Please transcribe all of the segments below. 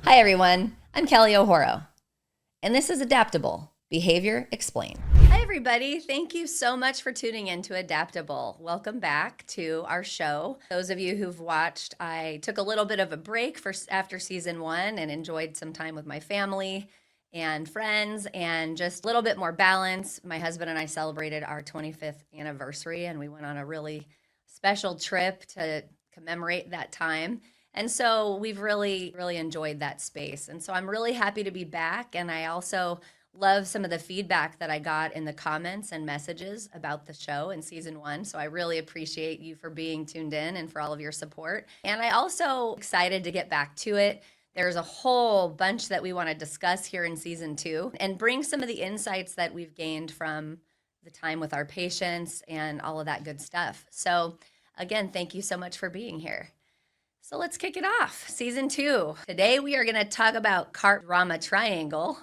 Hi, everyone. I'm Kelly O'Horo, and this is Adaptable Behavior Explained. Hi, everybody. Thank you so much for tuning in to Adaptable. Welcome back to our show. Those of you who've watched, I took a little bit of a break after season 1 and enjoyed some time with my family and friends and just a little bit more balance. My husband and I celebrated our 25th anniversary, and we went on a really special trip to commemorate that time. And so we've really, really enjoyed that space. And so I'm really happy to be back. And I also love some of the feedback that I got in the comments and messages about the show in season 1. So I really appreciate you for being tuned in and for all of your support. And I also excited to get back to it. There's a whole bunch that we want to discuss here in season 2 and bring some of the insights that we've gained from the time with our patients and all of that good stuff. So again, thank you so much for being here. So let's kick it off. Season 2. Today we are going to talk about Karpman Drama Triangle.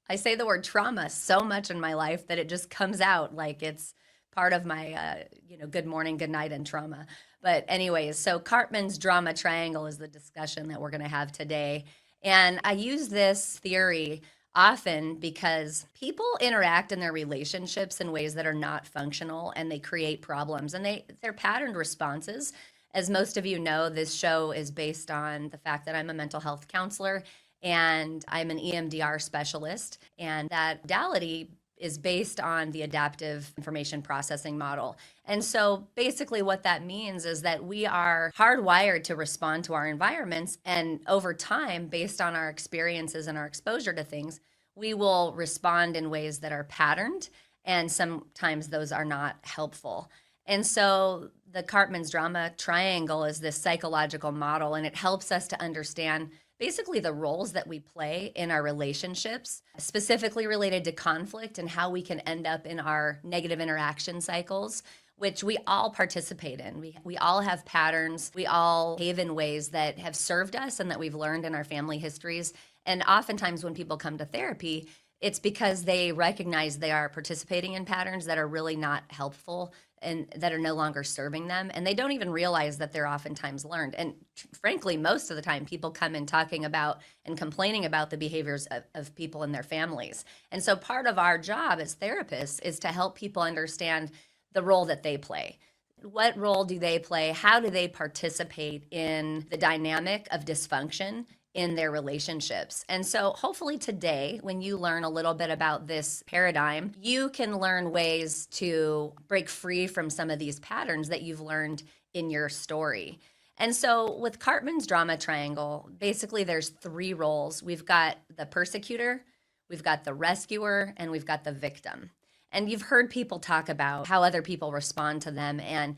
I say the word trauma so much in my life that it just comes out like it's part of my, good morning, good night, and trauma. But anyways, so Karpman's Drama Triangle is the discussion that we're going to have today. And I use this theory often because people interact in their relationships in ways that are not functional, and they create problems, and they're patterned responses. As most of you know, this show is based on the fact that I'm a mental health counselor and I'm an EMDR specialist. And that modality is based on the adaptive information processing model. And so basically what that means is that we are hardwired to respond to our environments. And over time, based on our experiences and our exposure to things, we will respond in ways that are patterned. And sometimes those are not helpful. And so the Karpman's Drama Triangle is this psychological model, and it helps us to understand basically the roles that we play in our relationships, specifically related to conflict and how we can end up in our negative interaction cycles, which we all participate in. We all have patterns. We all behave in ways that have served us and that we've learned in our family histories. And oftentimes when people come to therapy, it's because they recognize they are participating in patterns that are really not helpful and that are no longer serving them. And they don't even realize that they're oftentimes learned. And frankly, most of the time, people come in talking about and complaining about the behaviors of people in their families. And so part of our job as therapists is to help people understand the role that they play. What role do they play? How do they participate in the dynamic of dysfunction in their relationships? And so hopefully today, when you learn a little bit about this paradigm, you can learn ways to break free from some of these patterns that you've learned in your story. And so with Karpman's Drama Triangle, basically there's 3 roles. We've got the persecutor, we've got the rescuer, and we've got the victim. And you've heard people talk about how other people respond to them. And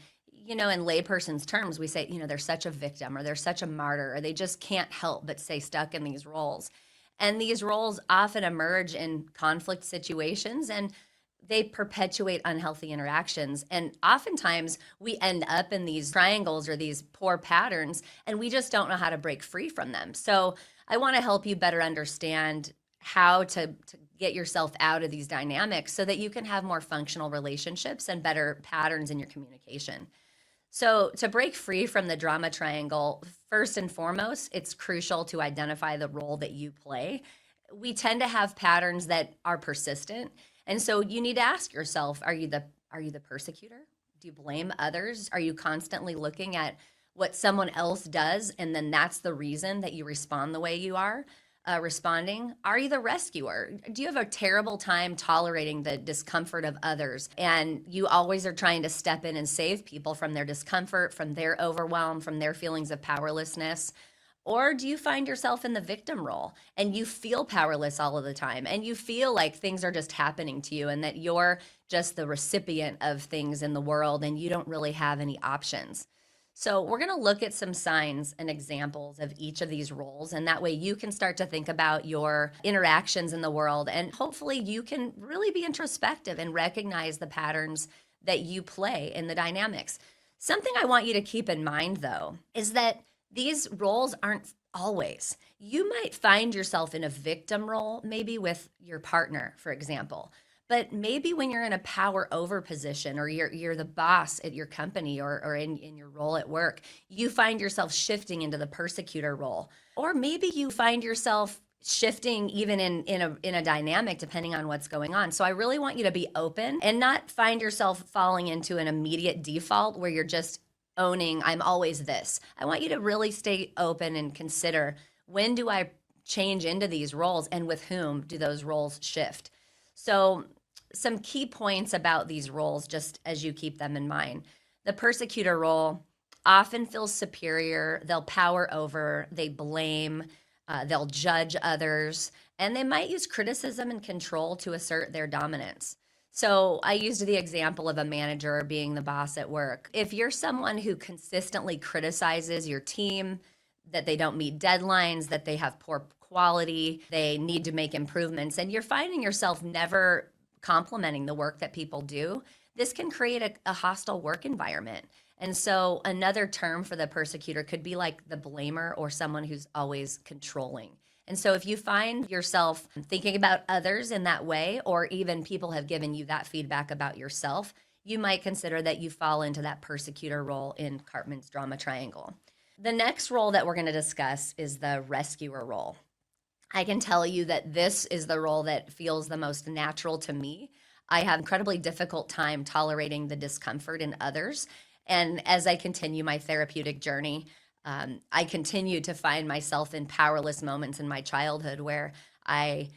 in layperson's terms, we say, they're such a victim or they're such a martyr, or they just can't help but stay stuck in these roles. And these roles often emerge in conflict situations, and they perpetuate unhealthy interactions. And oftentimes we end up in these triangles or these poor patterns, and we just don't know how to break free from them. So I want to help you better understand how to get yourself out of these dynamics so that you can have more functional relationships and better patterns in your communication. So to break free from the drama triangle, first and foremost, it's crucial to identify the role that you play. We tend to have patterns that are persistent. And so you need to ask yourself, are you the persecutor? Do you blame others? Are you constantly looking at what someone else does, and then that's the reason that you respond the way you are responding? Are you the rescuer? Do you have a terrible time tolerating the discomfort of others, and you always are trying to step in and save people from their discomfort, from their overwhelm, from their feelings of powerlessness? Or do you find yourself in the victim role and you feel powerless all of the time, and you feel like things are just happening to you and that you're just the recipient of things in the world and you don't really have any options? So we're going to look at some signs and examples of each of these roles, and that way you can start to think about your interactions in the world, and hopefully you can really be introspective and recognize the patterns that you play in the dynamics. Something I want you to keep in mind, though, is that these roles aren't always. You might find yourself in a victim role, maybe with your partner, for example. But maybe when you're in a power over position, or you're the boss at your company, or in your role at work, you find yourself shifting into the persecutor role. Or maybe you find yourself shifting even in a dynamic depending on what's going on. So I really want you to be open and not find yourself falling into an immediate default where you're just owning, I'm always this. I want you to really stay open and consider, when do I change into these roles, and with whom do those roles shift? So some key points about these roles, just as you keep them in mind. The persecutor role often feels superior. They'll power over, they blame, they'll judge others, and they might use criticism and control to assert their dominance. So I used the example of a manager being the boss at work. If you're someone who consistently criticizes your team, that they don't meet deadlines, that they have poor quality, they need to make improvements, and you're finding yourself never complimenting the work that people do, this can create a hostile work environment. And so another term for the persecutor could be like the blamer, or someone who's always controlling. And so if you find yourself thinking about others in that way, or even people have given you that feedback about yourself, you might consider that you fall into that persecutor role in Karpman's Drama Triangle. The next role that we're going to discuss is the rescuer role. I can tell you that this is the role that feels the most natural to me. I have incredibly difficult time tolerating the discomfort in others. And as I continue my therapeutic journey, I continue to find myself in powerless moments in my childhood where I,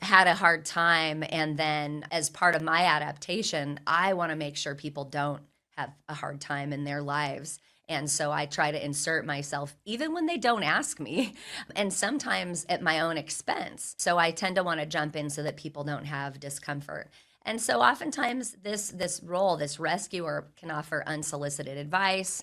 had a hard time. And then as part of my adaptation, I want to make sure people don't have a hard time in their lives. And so I try to insert myself even when they don't ask me, and sometimes at my own expense. So I tend to want to jump in so that people don't have discomfort. And so oftentimes this role, this rescuer, can offer unsolicited advice,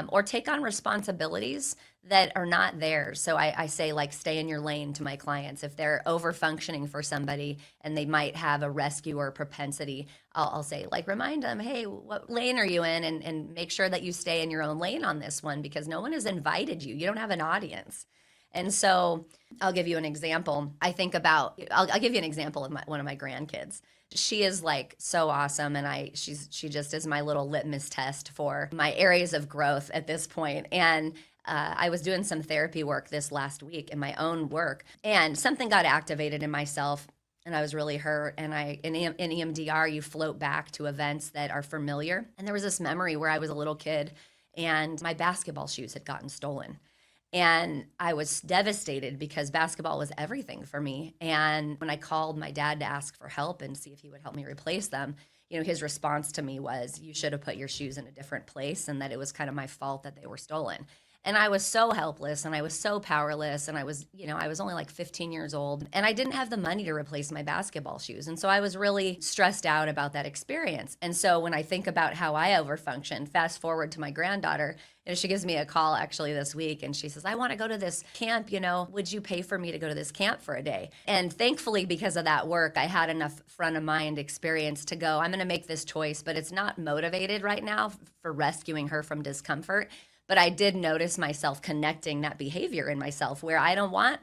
or take on responsibilities that are not theirs. So I say, like, stay in your lane to my clients. If they're over functioning for somebody and they might have a rescuer propensity, I'll say, like, remind them, hey, what lane are you in? And make sure that you stay in your own lane on this one, because no one has invited you. You don't have an audience. And so I'll give you an example. I'll give you an example of one of my grandkids. She is like so awesome, and she just is my little litmus test for my areas of growth at this point. And I was doing some therapy work this last week in my own work, and something got activated in myself, and I was really hurt. And in EMDR, you float back to events that are familiar. And there was this memory where I was a little kid, and my basketball shoes had gotten stolen. And I was devastated because basketball was everything for me. And when I called my dad to ask for help and see if he would help me replace them, his response to me was, you should have put your shoes in a different place, and that it was kind of my fault that they were stolen. And I was so helpless, and I was so powerless, and I was only like 15 years old, and I didn't have the money to replace my basketball shoes. And so I was really stressed out about that experience. And so when I think about how I overfunction, fast forward to my granddaughter, she gives me a call actually this week, and she says, I want to go to this camp, would you pay for me to go to this camp for a day? And thankfully, because of that work, I had enough front of mind experience to go, I'm going to make this choice, but it's not motivated right now for rescuing her from discomfort. But I did notice myself connecting that behavior in myself, where I don't want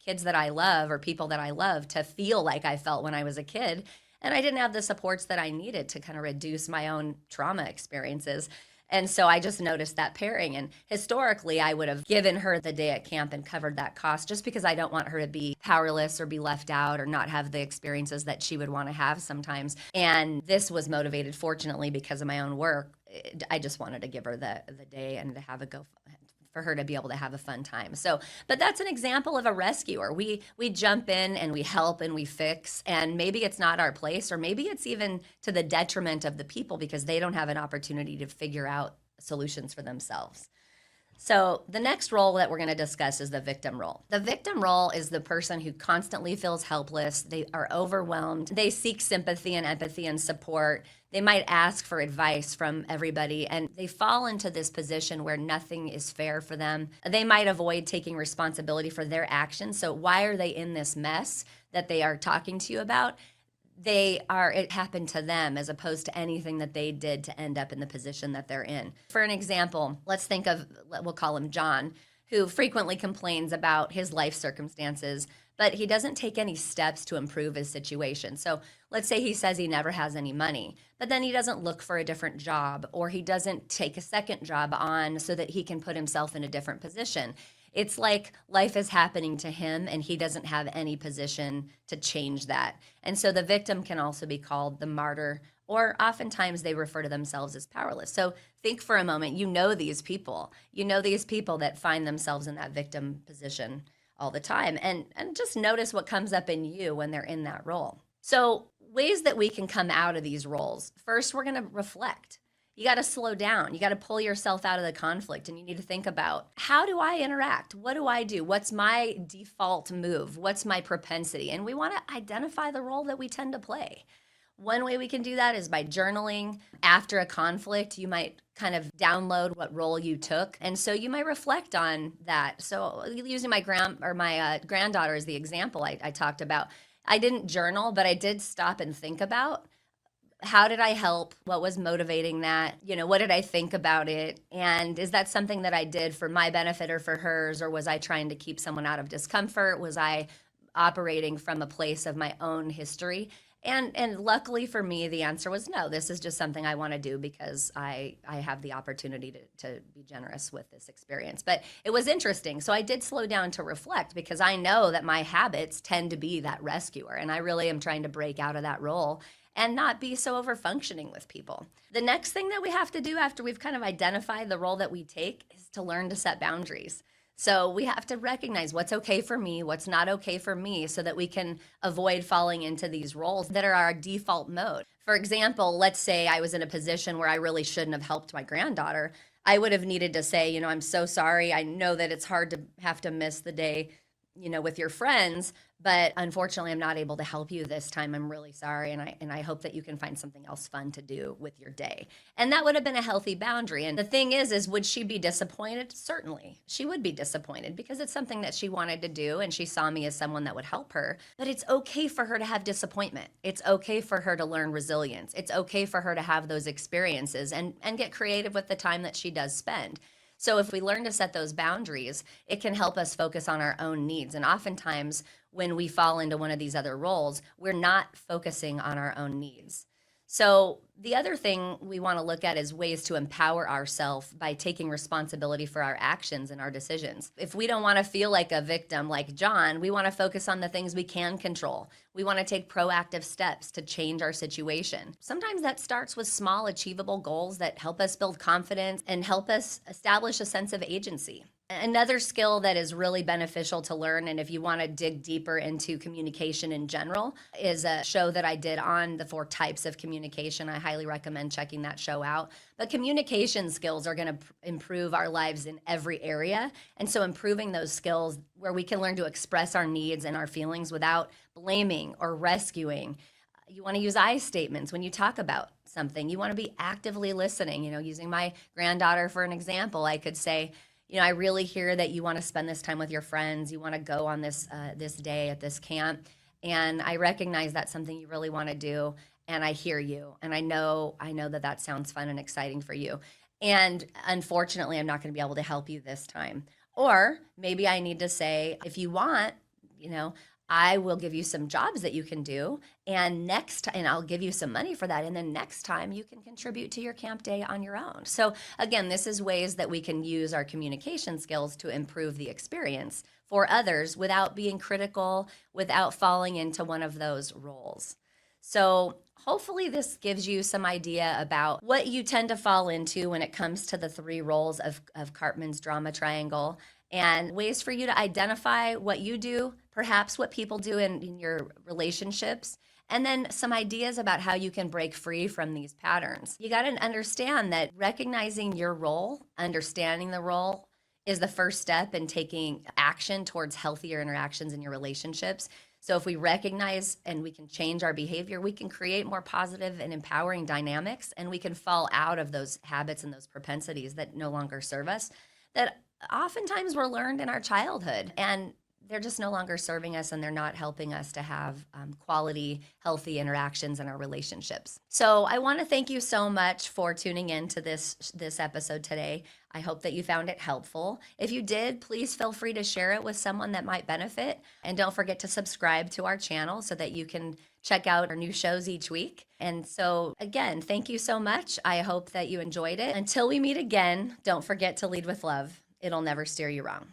kids that I love, or people that I love, to feel like I felt when I was a kid. And I didn't have the supports that I needed to kind of reduce my own trauma experiences. And so I just noticed that pairing. And historically, I would have given her the day at camp and covered that cost, just because I don't want her to be powerless or be left out or not have the experiences that she would want to have sometimes. And this was motivated, fortunately, because of my own work. I just wanted to give her the day and to have for her to be able to have a fun time. So, but that's an example of a rescuer. We jump in and we help and we fix, and maybe it's not our place, or maybe it's even to the detriment of the people because they don't have an opportunity to figure out solutions for themselves. So the next role that we're going to discuss is the victim role. The victim role is the person who constantly feels helpless. They are overwhelmed. They seek sympathy and empathy and support. They might ask for advice from everybody, and they fall into this position where nothing is fair for them. They might avoid taking responsibility for their actions. So why are they in this mess that they are talking to you about? It happened to them as opposed to anything that they did to end up in the position that they're in. For an example, let's think of, we'll call him John, who frequently complains about his life circumstances, but he doesn't take any steps to improve his situation. So let's say he says he never has any money, but then he doesn't look for a different job, or he doesn't take a second job on so that he can put himself in a different position. It's like life is happening to him and he doesn't have any position to change that. And so the victim can also be called the martyr, or oftentimes they refer to themselves as powerless. So think for a moment, you know these people that find themselves in that victim position all the time. And just notice what comes up in you when they're in that role. So ways that we can come out of these roles. First, we're going to reflect. You got to slow down. You got to pull yourself out of the conflict, and you need to think about, how do I interact? What do I do? What's my default move? What's my propensity? And we want to identify the role that we tend to play. One way we can do that is by journaling. After a conflict, you might kind of download what role you took. And so you might reflect on that. So using my granddaughter as the example I talked about, I didn't journal, but I did stop and think about, how did I help? What was motivating that? What did I think about it? And is that something that I did for my benefit or for hers? Or was I trying to keep someone out of discomfort? Was I operating from a place of my own history? And luckily for me, the answer was no. This is just something I want to do because I have the opportunity to be generous with this experience. But it was interesting. So I did slow down to reflect, because I know that my habits tend to be that rescuer. And I really am trying to break out of that role and not be so over-functioning with people. The next thing that we have to do after we've kind of identified the role that we take is to learn to set boundaries. So we have to recognize what's okay for me, what's not okay for me, so that we can avoid falling into these roles that are our default mode. For example, let's say I was in a position where I really shouldn't have helped my granddaughter. I would have needed to say, I'm so sorry. I know that it's hard to have to miss the day, with your friends, but unfortunately I'm not able to help you this time. I'm really sorry. And I hope that you can find something else fun to do with your day. And that would have been a healthy boundary. And the thing is would she be disappointed? Certainly. She would be disappointed, because it's something that she wanted to do and she saw me as someone that would help her. But it's okay for her to have disappointment. It's okay for her to learn resilience. It's okay for her to have those experiences and get creative with the time that she does spend. So if we learn to set those boundaries, it can help us focus on our own needs. And oftentimes when we fall into one of these other roles, we're not focusing on our own needs. So the other thing we want to look at is ways to empower ourselves by taking responsibility for our actions and our decisions. If we don't want to feel like a victim like John, we want to focus on the things we can control. We want to take proactive steps to change our situation. Sometimes that starts with small, achievable goals that help us build confidence and help us establish a sense of agency. Another skill that is really beneficial to learn, and if you want to dig deeper into communication in general, is a show that I did on the 4 types of communication. I highly recommend checking that show out. But communication skills are going to improve our lives in every area. And so improving those skills where we can learn to express our needs and our feelings without blaming or rescuing. You want to use I statements when you talk about something. You want to be actively listening. Using my granddaughter for an example, I could say, I really hear that you want to spend this time with your friends. You want to go on this day at this camp. And I recognize that's something you really want to do. And I hear you. And I know that sounds fun and exciting for you. And unfortunately, I'm not going to be able to help you this time. Or maybe I need to say, if you want, I will give you some jobs that you can do, and I'll give you some money for that. And then next time you can contribute to your camp day on your own. So again, this is ways that we can use our communication skills to improve the experience for others without being critical, without falling into one of those roles. So hopefully this gives you some idea about what you tend to fall into when it comes to the 3 roles of Karpman's Drama Triangle, and ways for you to identify what you do, perhaps what people do in your relationships, and then some ideas about how you can break free from these patterns. You got to understand that recognizing your role, understanding the role, is the first step in taking action towards healthier interactions in your relationships. So if we recognize and we can change our behavior, we can create more positive and empowering dynamics, and we can fall out of those habits and those propensities that no longer serve us, that oftentimes were learned in our childhood. And they're just no longer serving us, and they're not helping us to have quality, healthy interactions in our relationships. So I want to thank you so much for tuning in to this episode today. I hope that you found it helpful. If you did, please feel free to share it with someone that might benefit. And don't forget to subscribe to our channel so that you can check out our new shows each week. And so again, thank you so much. I hope that you enjoyed it. Until we meet again, don't forget to lead with love. It'll never steer you wrong.